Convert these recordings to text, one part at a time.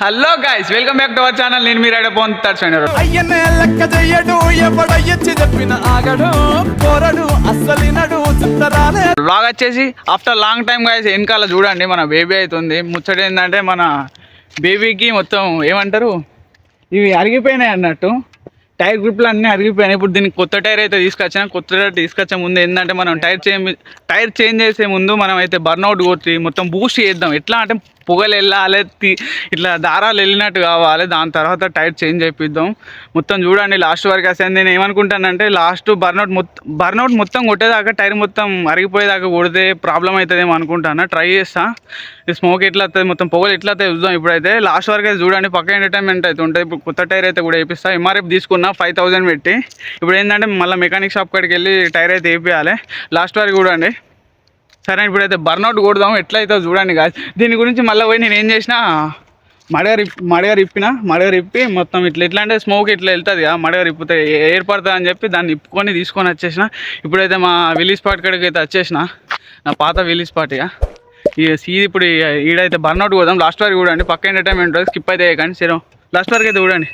Hello guys, welcome back to our channel. నేను మీరు అయ్యనే లెక్క చెయ్యడు ఎవడయ్యొచ్చి చెప్పిన ఆగడు కోరడు అస్సలినడు చిత్తరాలే. బ్లాగ్ వచ్చేసి ఆఫ్టర్ లాంగ్ టైం గైస్. వెనకాల చూడండి మన బేబీ అవుతుంది. ముచ్చట ఏంటంటే మన బేబీకి మొత్తం ఏమంటారు, ఇవి అరిగిపోయినాయి అన్నట్టు. టైర్ గ్రిప్లు అన్నీ అరిగిపోయినాయి. ఇప్పుడు దీనికి కొత్త టైర్ అయితే తీసుకొచ్చిన. కొత్త టైర్ తీసుకొచ్చే ముందు ఏంటంటే మనం టైర్ చేంజ్ చేసే ముందు మనం అయితే బర్న్అవుట్ కొట్టి మొత్తం బూస్ట్ చేద్దాం. ఎట్లా అంటే పొగలు వెళ్ళాలి, ఇట్లా దారాలు వెళ్ళినట్టు కావాలి. దాని తర్వాత టైర్ చేంజ్ చేపిద్దాం. మొత్తం చూడండి లాస్ట్ వరకు వస్తుంది. నేను ఏమనుకుంటానంటే లాస్ట్ బర్న్అవుట్ మొత్తం కొట్టేదాకా టైర్ మొత్తం అరిగిపోయేదాకా కొడితే ప్రాబ్లం అవుతుందేమో అనుకుంటాను. ట్రై చేస్తా. స్మోక్ ఎట్లా వస్తుంది, మొత్తం పొగలు ఎట్లా వస్తాయి చూద్దాం. ఇప్పుడైతే లాస్ట్ వరకు అయితే చూడండి, పక్క ఎంటర్టైన్మెంట్ అయితే ఉంటుంది. ఇప్పుడు కొత్త టైర్ అయితే కూడా వేపిస్తా. ఎంఆర్ఎఫ్ తీసుకున్నా 5000 పెట్టి. ఇప్పుడు ఏంటంటే మళ్ళీ మెకానిక్ షాప్ కాడికి వెళ్ళి టైర్ అయితే వేపియాలి. లాస్ట్ వరకు చూడండి సరే. ఇప్పుడైతే బర్న్అవుట్ కొడదాం, ఎట్లయితే చూడండి కాదు. దీని గురించి మళ్ళీ పోయి నేను ఏం చేసిన, మడగ ఇప్పి మొత్తం ఎట్లా అంటే స్మోక్ ఇట్లా వెళ్తుంది కదా, మడగ ఇప్పితే ఏర్పడుతుంది అని చెప్పి దాన్ని ఇప్పుకొని తీసుకొని వచ్చేసిన. ఇప్పుడైతే మా విలీజ్ స్పాట్ కాడికి అయితే వచ్చేసిన, నా పాత విలీజ్ స్పాట్. ఇక సీది ఇప్పుడు ఈడైతే బర్న్అవుట్ కొడదాం. లాస్ట్ వరకు చూడండి, పక్క ఎంటర్టైన్మెంట్ స్కిప్ అయితే కానీ సరే. లాస్ట్ వరకు అయితే చూడండి.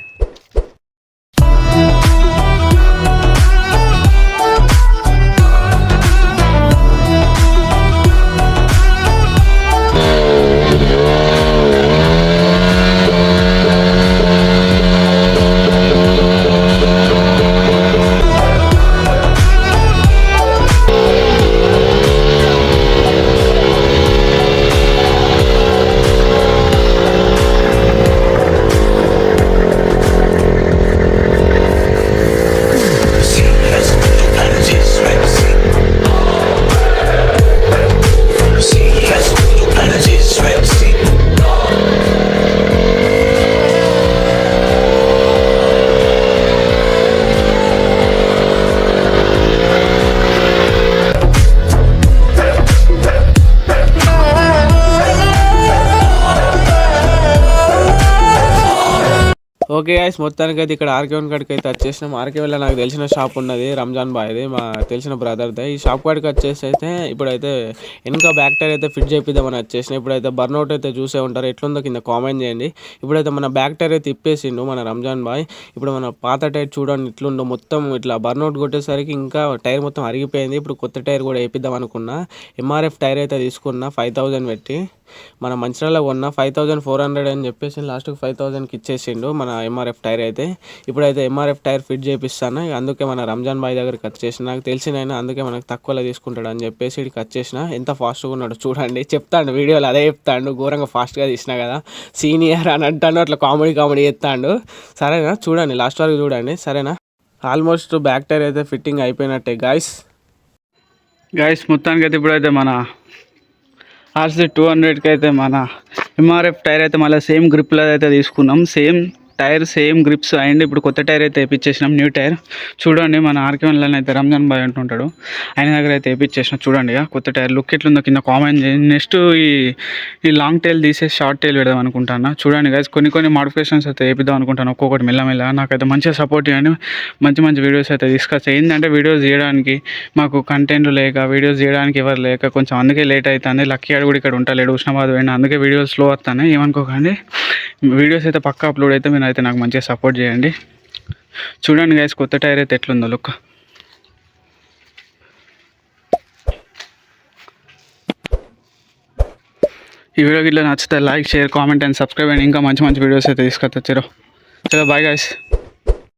ఓకే గైస్, మొత్తానికి అయితే ఇక్కడ ఆర్కే1 కాడికి అయితే వచ్చేసినాం. ఆర్కే1లో నాకు తెలిసిన షాప్ ఉన్నది, రంజాన్ బాయ్ది, మా తెలిసిన బ్రదర్దే. ఈ షాప్ కాడికి వచ్చేసి అయితే ఇప్పుడైతే వెనక బ్యాక్ టైర్ అయితే ఫిట్ చేపిద్దామని వచ్చేసినాం. ఇప్పుడైతే బర్న్అవుట్ అయితే చూసే ఉంటారు, ఎట్లుందో కింద కామెంట్ చేయండి. ఇప్పుడైతే మన బ్యాక్ టైర్ అయితే తిప్పేసిండు మన రంజాన్ బాయ్. ఇప్పుడు మన పాత టైర్ చూడండి ఎట్లుందో, మొత్తం ఇట్లా బర్న్అవుట్ కొట్టేసరికి ఇంకా టైర్ మొత్తం అరిగిపోయింది. ఇప్పుడు కొత్త టైర్ కూడా వేపిద్దాం అనుకున్నా. ఎంఆర్ఎఫ్ టైర్ అయితే తీసుకున్నా 5000 పెట్టి. మన మంచిర్యాలలో కొన్న 5400 అని చెప్పేసి లాస్ట్కి 5000కి ఇచ్చేసిండు మన ఎంఆర్ఎఫ్ టైర్ అయితే. ఇప్పుడైతే ఎంఆర్ఎఫ్ టైర్ ఫిట్ చేపిస్తాను. అందుకే మన రంజాన్ బాయ్ దగ్గరికి వచ్చేసిన. నాకు తెలిసినైనా అందుకే మనకు తక్కువలో తీసుకుంటాడు అని చెప్పేసి ఇక్కడికి వచ్చేసిన. ఎంత ఫాస్ట్గా ఉన్నాడు చూడండి. చెప్తాడు వీడియోలో, అదే చెప్తాడు, ఘోరంగా ఫాస్ట్గా తీసినా కదా సీనియర్ అని అంటాను, అట్లా కామెడీ చెప్తాడు. సరేనా, చూడండి లాస్ట్ వరకు చూడండి సరేనా. ఆల్మోస్ట్ బ్యాక్ టైర్ అయితే ఫిట్టింగ్ అయిపోయినట్టే గాయస్. మొత్తానికి అయితే ఇప్పుడైతే మన RC200కి అయితే మన ఎంఆర్ఎఫ్ టైర్ అయితే మళ్ళీ సేమ్ గ్రిప్లో అయితే తీసుకున్నాం. Same tyre same grips and ఇప్పుడు కొత్త టైర్ అయితే వేయించేసినాం, న్యూ టైర్. చూడండి మన ఆర్కే1లో అయితే రంజాన్ బాయ్ అంటుంటాడు, ఆయన దగ్గర అయితే వేయించేసినాం. చూడండి కొత్త టైర్ లుక్ ఎట్లుందో కింద కామెంట్ చేయండి. నెక్స్ట్ ఈ లాంగ్ టైల్ తీసేసి షార్ట్ టైల్ పెడదాం అనుకుంటాను. చూడండి గైస్, కొన్ని మాడిఫికేషన్స్ అయితే వేపిద్దాం అనుకుంటాను, ఒక్కొక్కటి మెల్లమెల్ల. నాకైతే మంచిగా సపోర్ట్ చేయండి, మంచి వీడియోస్ అయితే తీసుకొచ్చి. ఏంటంటే వీడియోస్ చేయడానికి మాకు కంటెంట్ లేక, వీడియోస్ చేయడానికి ఎవరు లేక కొంచెం అందుకే లేట్ అవుతుంది. లక్కీ ఆడు కూడా ఇక్కడ ఉంటలేడు, ఉస్నాబాద్ పోయినా, అందుకే వీడియోస్ స్లో వస్తాయి, ఏమనుకోకండి. వీడియోస్ అయితే పక్కా అప్లోడ్ అయితే మీరు అయితే నాకు మంచిగా సపోర్ట్ చేయండి. చూడండి గైస్ కొత్త టైర్ అయితే ఎట్లుందో లుక్. ఈ వీడియోకి ఇట్లా నచ్చితే like, share, comment and subscribe and ఇంకా మంచి వీడియోస్ అయితే తీసుకొచ్చారు. చలో బాయ్ గైస్.